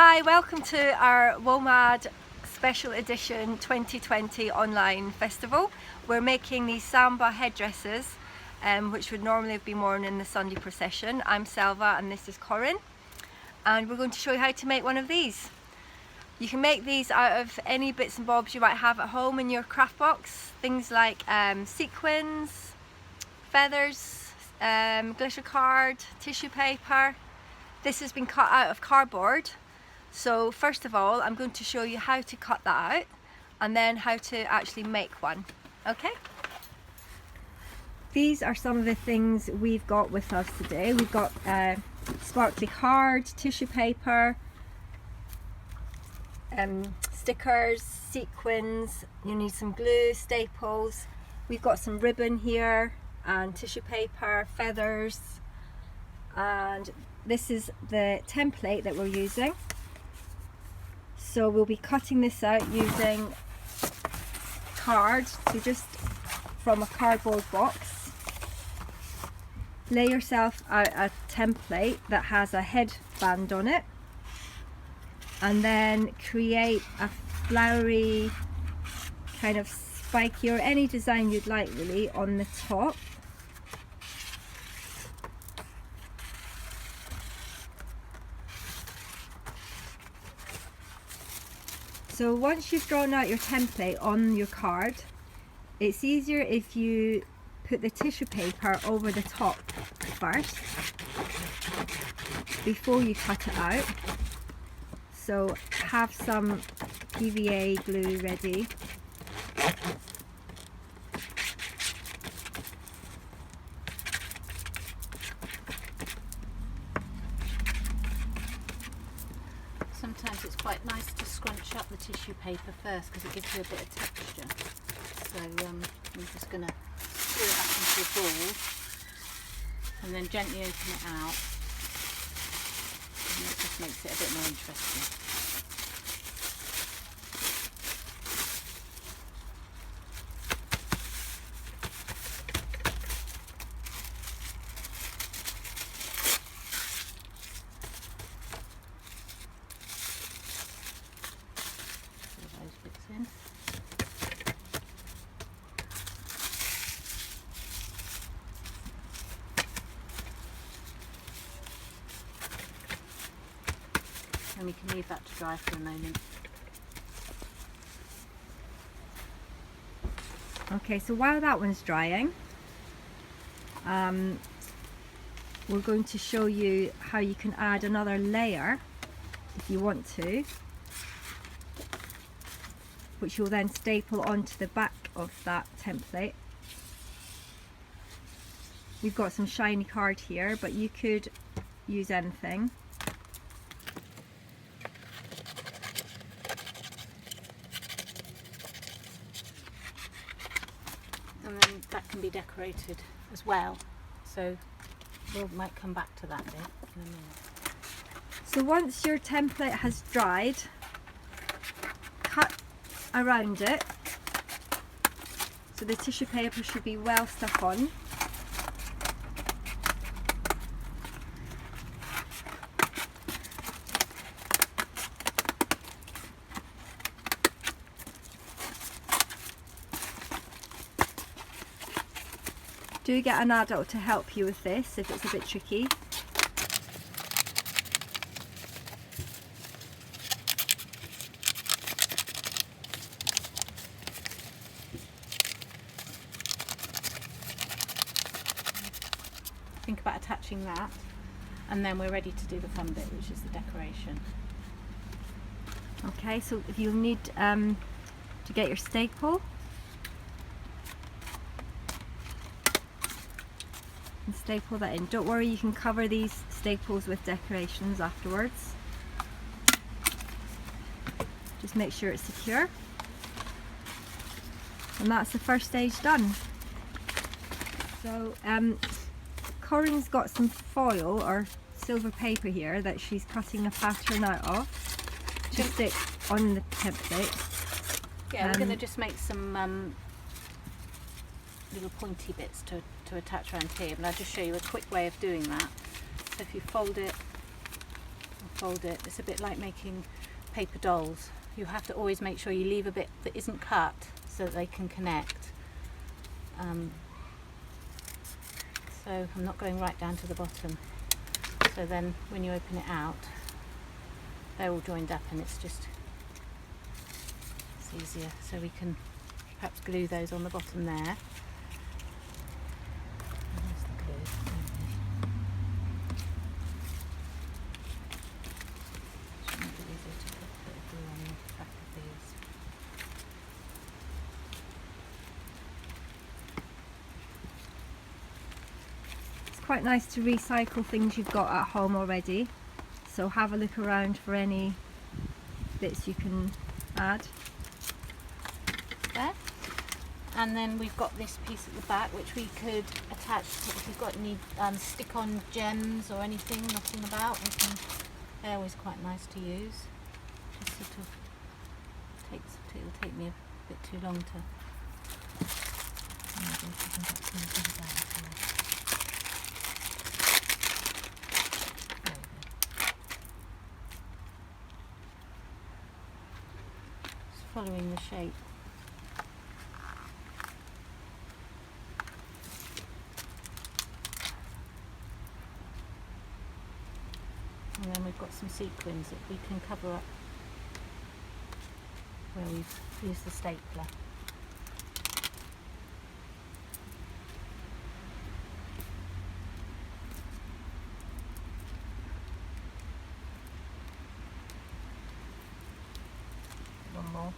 Hi, welcome to our WOMAD Special Edition 2020 online festival. We're making these samba headdresses which would normally have been worn in the Sunday procession. I'm Selva and this is Corinne, and we're going to show you how to make one of these. You can make these out of any bits and bobs you might have at home in your craft box. Things like sequins, feathers, glitter card, tissue paper. This has been cut out of cardboard. So first of all, I'm going to show you how to cut that out and then how to actually make one. Okay? These are some of the things we've got with us today. We've got sparkly card, tissue paper, stickers, sequins. You need some glue, staples. We've got some ribbon here and tissue paper, feathers, and this is the template that we're using. So we'll be cutting this out using card, so just from a cardboard box. Lay yourself out a template that has a headband on it, and then create a flowery kind of spiky or any design you'd like really on the top. So once you've drawn out your template on your card, it's easier if you put the tissue paper over the top first before you cut it out. So have some PVA glue ready. Sometimes it's quite nice to scrunch up the tissue paper first because it gives you a bit of texture. So I'm just going to screw it up into a ball and then gently open it out, and it just makes it a bit more interesting. In. And we can leave that to dry for a moment. Okay, so while that one's drying, we're going to show you how you can add another layer if you want to, which you'll then staple onto the back of that template. We've got some shiny card here, but you could use anything. And then that can be decorated as well, so we might come back to that bit in a minute. So once your template has dried, cut around it, so the tissue paper should be well stuck on. Do get an adult to help you with this if it's a bit tricky. Think about attaching that, and then we're ready to do the fun bit, which is the decoration. Okay, so if you'll need to get your staple and staple that in. Don't worry, you can cover these staples with decorations afterwards. Just make sure it's secure. And that's the first stage done. So Corinne's got some foil or silver paper here that she's cutting a pattern out of to stick on the template. Yeah, we're going to just make some little pointy bits to attach around here, but I'll just show you a quick way of doing that. So if you fold it fold it. It's a bit like making paper dolls. You have to always make sure you leave a bit that isn't cut so that they can connect. So I'm not going right down to the bottom. So then when you open it out, they're all joined up and it's easier. So we can perhaps glue those on the bottom there. And there's the glue. Should make it easier to put a bit of glue on the back of these. It's quite nice to recycle things you've got at home already. So have a look around for any bits you can add. There. And then we've got this piece at the back which we could attach to, if you've got any stick-on gems or anything knocking about. They're always quite nice to use. Just sort of it'll take me a bit too long to. Just following the shape. And then we've got some sequins that we can cover up where we've used the stapler. One more.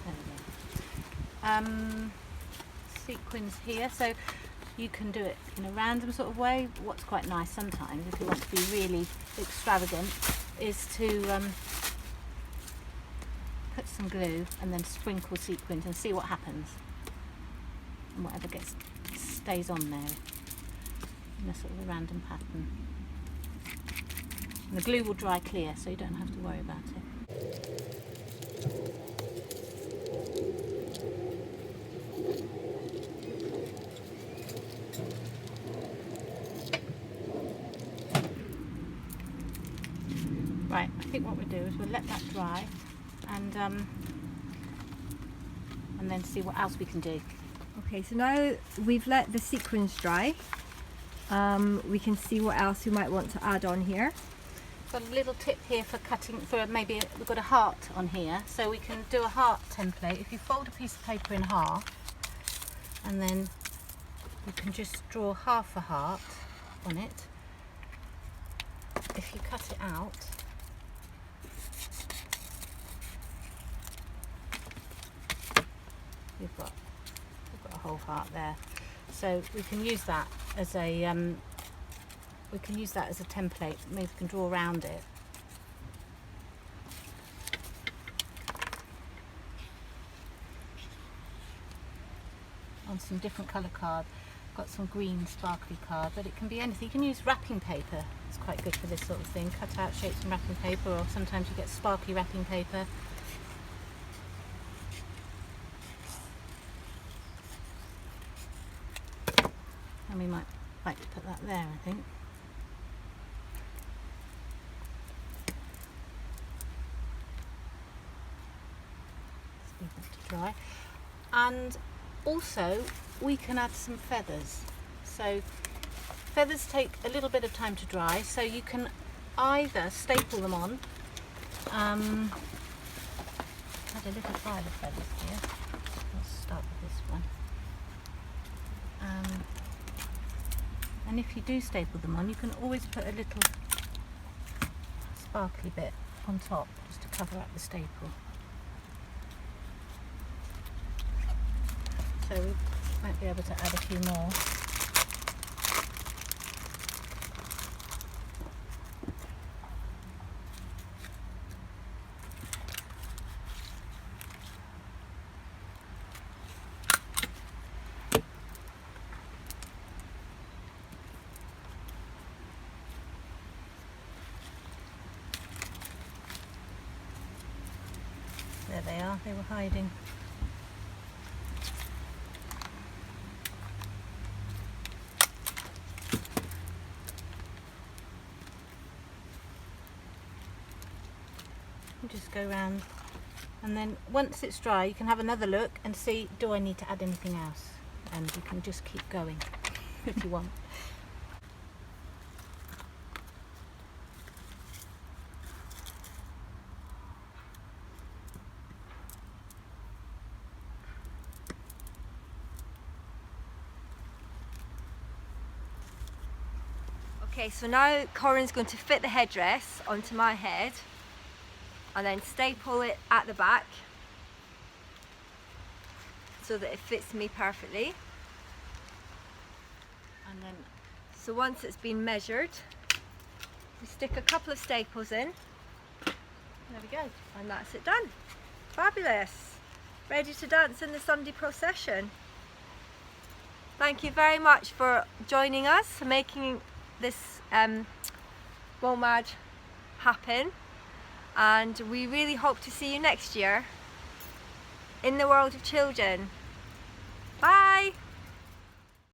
There we go. Sequins here. So you can do it in a random sort of way. What's quite nice sometimes, if you want to be really extravagant, is to put some glue and then sprinkle sequins and see what happens. And whatever stays on there in a sort of a random pattern. And the glue will dry clear, so you don't have to worry about it. Right, I think what we'll do is we'll let that dry and then see what else we can do. Okay, so now we've let the sequins dry. We can see what else we might want to add on here. Got a little tip here for cutting, for maybe we've got a heart on here, so we can do a heart template. If you fold a piece of paper in half and then you can just draw half a heart on it. If you cut it out, we've got a whole heart there, so we can use that as a template. Maybe we can draw around it. On some different colour card. Got some green sparkly card, but it can be anything. You can use wrapping paper. It's quite good for this sort of thing. Cut out shapes in wrapping paper, or sometimes you get sparkly wrapping paper. And we might like to put that there, I think. Just leave that to dry. And also we can add some feathers. So feathers take a little bit of time to dry, so you can either staple them on. Add a little pile of feathers here. Let's start with this one. And if you do staple them on, you can always put a little sparkly bit on top just to cover up the staple. So we might be able to add a few more. There they are, they were hiding. You just go round, and then once it's dry you can have another look and see, do I need to add anything else? And you can just keep going if you want. Okay, so now Corin's going to fit the headdress onto my head and then staple it at the back so that it fits me perfectly. And then, so once it's been measured, we stick a couple of staples in. there we go. And that's it done. Fabulous. Ready to dance in the Sunday procession. Thank you very much for joining us and making this WOMAD happen, and we really hope to see you next year in the world of children. Bye!